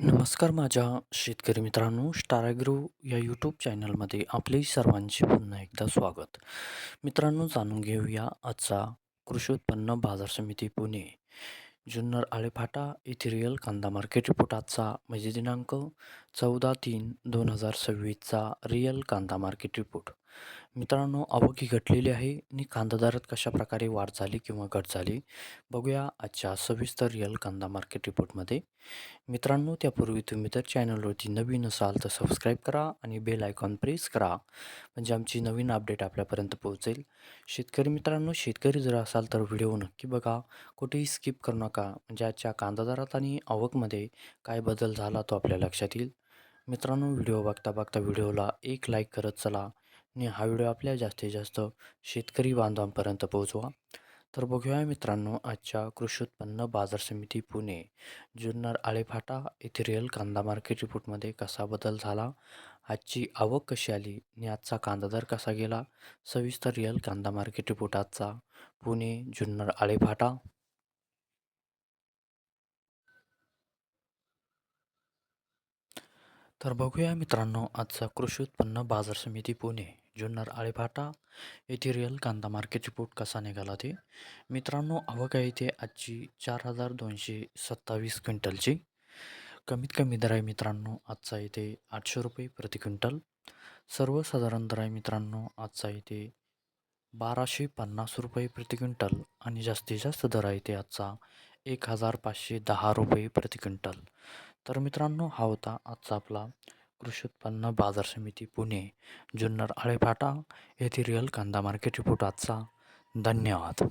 नमस्कार माझ्या शेतकरी मित्रांनो, स्टार ॲग्रो या यूट्यूब चॅनलमध्ये आपले सर्वांचे पुन्हा एकदा स्वागत. मित्रांनो, जाणून घेऊया आजचा कृषी उत्पन्न बाजार समिती पुणे जुन्नर आळेफाटा येथे रिअल कांदा मार्केट रिपोर्ट आजचा म्हणजे दिनांक 14/3/2026चा रिअल कांदा मार्केट रिपोर्ट. मित्रांनो, आवक ही घटलेली आहे आणि कांदा दरात कशा प्रकारे वाढ झाली किंवा घट झाली बघूया आजच्या सविस्तर रिअल कांदा मार्केट रिपोर्टमध्ये. मित्रांनो, त्यापूर्वी तुम्ही तर चॅनलवरती नवीन असाल तर सबस्क्राईब करा आणि बेल आयकॉन प्रेस करा, म्हणजे आमची नवीन अपडेट आपल्यापर्यंत पोहोचेल. शेतकरी मित्रांनो, शेतकरी जर असाल तर व्हिडिओ नक्की बघा, कुठेही स्किप करू नका, म्हणजे आजच्या कांदा दरात आणि आवकमध्ये काय बदल झाला तो आपल्या लक्षात येईल. मित्रांनो, व्हिडिओ बघता बघता व्हिडिओला एक लाईक करत चला आणि हा व्हिडिओ आपल्या जास्तीत जास्त शेतकरी बांधवांपर्यंत पोहोचवा. तर बघूया मित्रांनो, आजच्या कृषी उत्पन्न बाजार समिती पुणे जुन्नर आळेफाटा येथे रिअल कांदा मार्केट रिपोर्टमध्ये कसा बदल झाला, आजची आवक कशी आली आणि आजचा कांदा दर कसा गेला. सविस्तर रिअल कांदा मार्केट रिपोर्ट आजचा पुणे जुन्नर आळेफाटा. तर बघूया मित्रांनो, आजचा कृषी उत्पन्न बाजार समिती पुणे जुन्नर आळेफाटा येथे रिअल कांदा मार्केट रिपोर्ट कसा निघाला ते. मित्रांनो, आवक आहे ते आजची 4,227 क्विंटलची. कमीत कमी दर आहे मित्रांनो आजचा इथे 800 रुपये प्रति क्विंटल. सर्वसाधारण दर आहे मित्रांनो आजचा इथे 1,250 रुपये प्रति क्विंटल आणि जास्तीत जास्त दर आहे ते आजचा 1,510 रुपये प्रति क्विंटल. तर मित्रांनो, हा होता आजचा आपला कृषी उत्पन्न बाजार समिती पुणे जुन्नर आळेफाटा येथे रिअल कांदा मार्केट रिपोर्ट आजचा. धन्यवाद.